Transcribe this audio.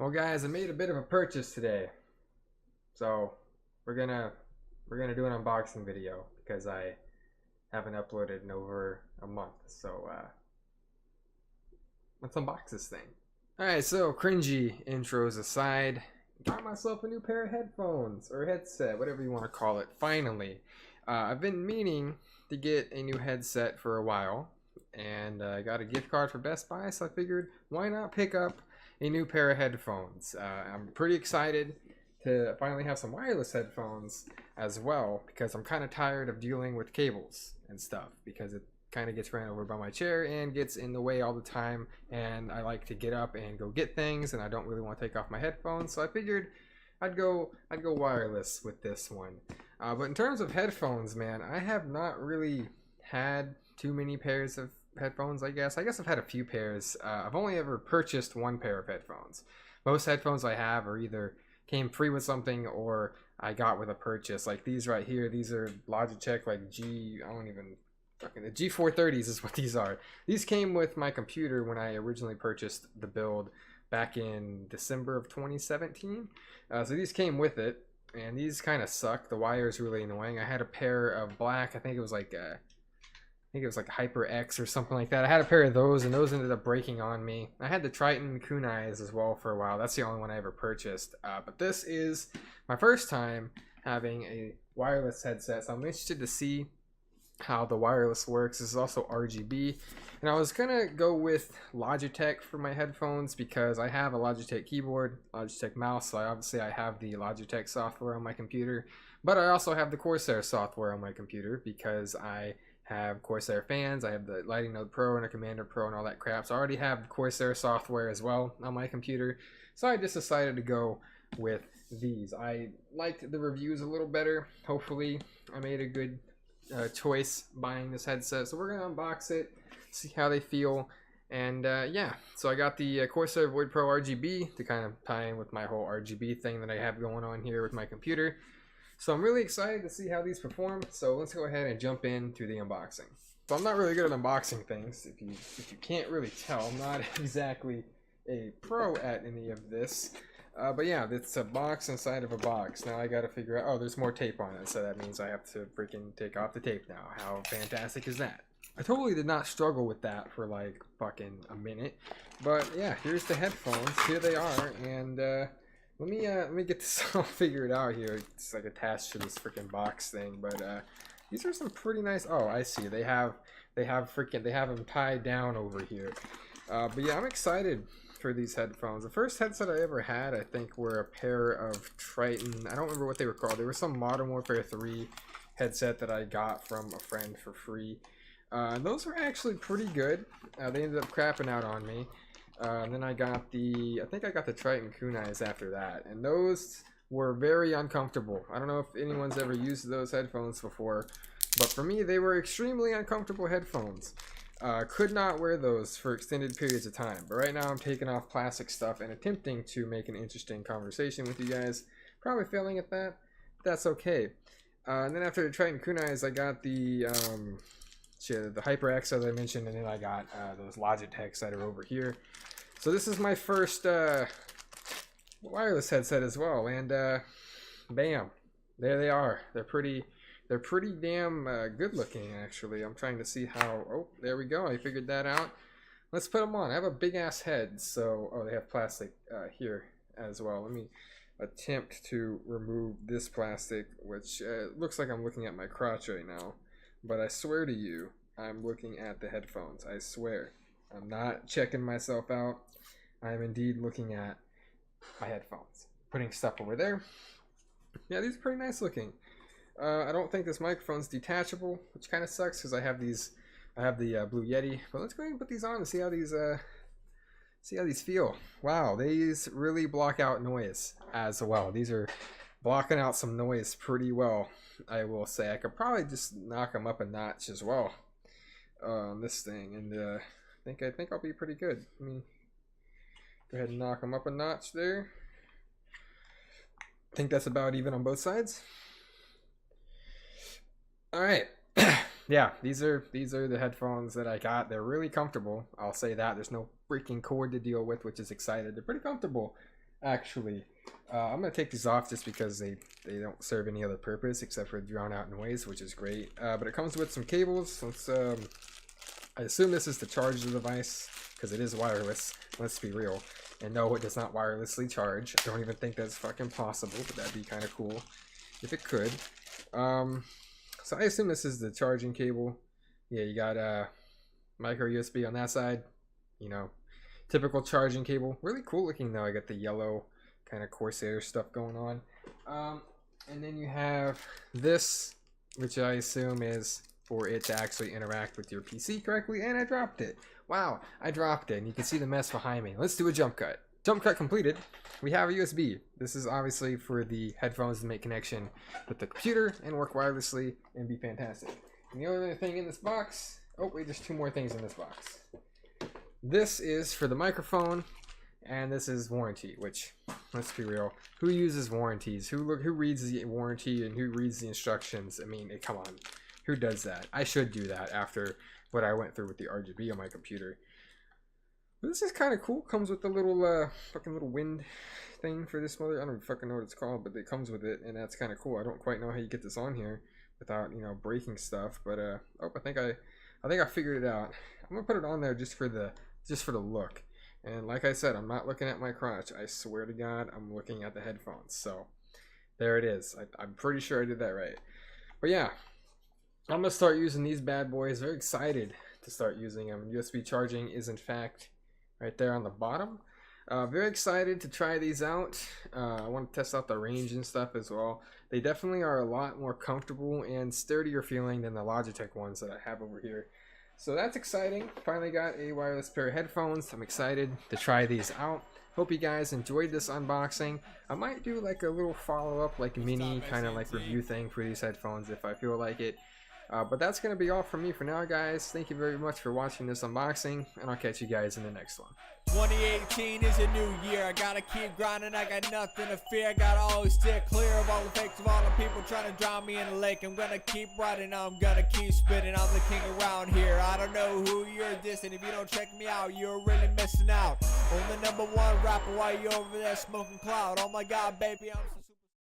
Well, guys, I made a bit of a purchase today, so we're gonna do an unboxing video because I haven't uploaded in over a month. So let's unbox this thing. All right, so cringy intros aside, got myself a new pair of headphones or headset, whatever you want to call it. Finally, I've been meaning to get a new headset for a while, and I got a gift card for Best Buy, so I figured why not pick up a new pair of headphones. I'm pretty excited to finally have some wireless headphones as well, because I'm kind of tired of dealing with cables and stuff, because it kind of gets ran over by my chair and gets in the way all the time, and I like to get up and go get things, and I don't really want to take off my headphones, so I figured I'd go wireless with this one. But in terms of headphones, man, I have not really had too many pairs of headphones. I guess I've had a few pairs. I've only ever purchased one pair of headphones. Most headphones I have are either came free with something or I got with a purchase. Like these right here, these are Logitech, like the G430s is what these are. These came with my computer when I originally purchased the build back in December of 2017. So these came with it, and these kind of suck. The wire is really annoying. I had a pair of black, I think it was like Hyper X or something like that. I had a pair of those, and those ended up breaking on me. I had the Triton kunais as well for a while. That's the only one I ever purchased. But this is my first time having a wireless headset, so I'm interested to see how the wireless works. This is also RGB, and I was gonna go with Logitech for my headphones because I have a Logitech keyboard, Logitech mouse, so I have the Logitech software on my computer, but I also have the Corsair software on my computer because I have Corsair fans. I have the Lighting Node Pro and a Commander Pro and all that crap, so I already have Corsair software as well on my computer, so I just decided to go with these. I liked the reviews a little better. Hopefully I made a good choice buying this headset, so we're gonna unbox it, see how they feel, and yeah, so I got the Corsair Void Pro RGB to kind of tie in with my whole RGB thing that I have going on here with my computer. So I'm really excited to see how these perform, so let's go ahead and jump into the unboxing. So I'm not really good at unboxing things, if you can't really tell. I'm not exactly a pro at any of this. But yeah, it's a box inside of a box. Now I gotta figure out, oh, there's more tape on it, so that means I have to freaking take off the tape now. How fantastic is that? I totally did not struggle with that for like fucking a minute. But yeah, here's the headphones. Here they are, and let me get this all figured out here. It's like attached to this freaking box thing, but these are some pretty nice. Oh, I see. They have them tied down over here. But yeah, I'm excited for these headphones. The first headset I ever had, I think, were a pair of Triton. I don't remember what they were called. They were some Modern Warfare 3 headset that I got from a friend for free. And those were actually pretty good. They ended up crapping out on me. And then I think I got the Triton kunais after that, and those were very uncomfortable. I don't know if anyone's ever used those headphones before, but for me, they were extremely uncomfortable headphones. Could not wear those for extended periods of time, but right now I'm taking off plastic stuff and attempting to make an interesting conversation with you guys. Probably failing at that. That's okay. And then after the Triton kunais, I got the Hyper X, as I mentioned, and then I got those Logitechs that are over here. So this is my first wireless headset as well, and bam, there they are. They're pretty damn good looking, actually. I'm trying to see how. Oh, there we go. I figured that out. Let's put them on. I have a big ass head, so they have plastic here as well. Let me attempt to remove this plastic, which looks like I'm looking at my crotch right now. But I swear to you, I'm looking at the headphones. I swear. I'm not checking myself out. I am indeed looking at my headphones. Putting stuff over there. Yeah, these are pretty nice looking. I don't think this microphone's detachable, which kind of sucks because I have the Blue Yeti. But let's go ahead and put these on and see how these feel. Wow, these really block out noise as well. These are blocking out some noise pretty well, I will say. I could probably just knock them up a notch as well on this thing, and I think I'll be pretty good. Let me go ahead and knock them up a notch there. I think that's about even on both sides. All right. Yeah, these are the headphones that I got. They're really comfortable. I'll say that. There's no freaking cord to deal with, which is excited. They're pretty comfortable. actually. I'm gonna take these off just because they don't serve any other purpose except for drown out noise, which is great. But it comes with some cables. Let's I assume this is to charge the device because it is wireless. Let's be real. And no, it does not wirelessly charge. I don't even think that's fucking possible, but that'd be kind of cool if it could. So I assume this is the charging cable. Yeah, you got micro USB on that side. You know, typical charging cable. Really cool looking though. I got the yellow kind of Corsair stuff going on. And then you have this, which I assume is for it to actually interact with your PC correctly. And I dropped it. Wow, I dropped it. And you can see the mess behind me. Let's do a jump cut. Jump cut completed. We have a USB. This is obviously for the headphones to make connection with the computer and work wirelessly and be fantastic. And the other thing in this box, oh wait, there's two more things in this box. This is for the microphone, and this is warranty, which, let's be real, who uses warranties? Who reads the warranty and who reads the instructions? I mean, come on, who does that? I should do that after what I went through with the RGB on my computer. But this is kind of cool. Comes with the little fucking little wind thing for this mother. I don't fucking know what it's called, but it comes with it, and that's kind of cool. I don't quite know how you get this on here without, you know, breaking stuff. But oh, I think I figured it out. I'm gonna put it on there just for the look. And like I said, I'm not looking at my crotch. I swear to God, I'm looking at the headphones. So there it is. I'm pretty sure I did that right. But yeah, I'm gonna start using these bad boys. Very excited to start using them. USB charging is in fact right there on the bottom. Very excited to try these out. I want to test out the range and stuff as well. They definitely are a lot more comfortable and sturdier feeling than the Logitech ones that I have over here. So that's exciting. Finally got a wireless pair of headphones. I'm excited to try these out. Hope you guys enjoyed this unboxing. I might do like a little follow-up, like mini kind of like review thing for these headphones if I feel like it. But that's going to be all from me for now, guys. Thank you very much for watching this unboxing, and I'll catch you guys in the next one. 2018 is a new year. I gotta keep grinding, I got nothing to fear. I gotta always steer clear of all the fakes, of all the people trying to drown me in the lake. I'm gonna keep riding, I'm gonna keep spitting. I'm the king around here. I don't know who you're dissing. If you don't check me out, you're really missing out on the #1 rapper while you're over there smoking cloud. Oh my God, baby, I'm so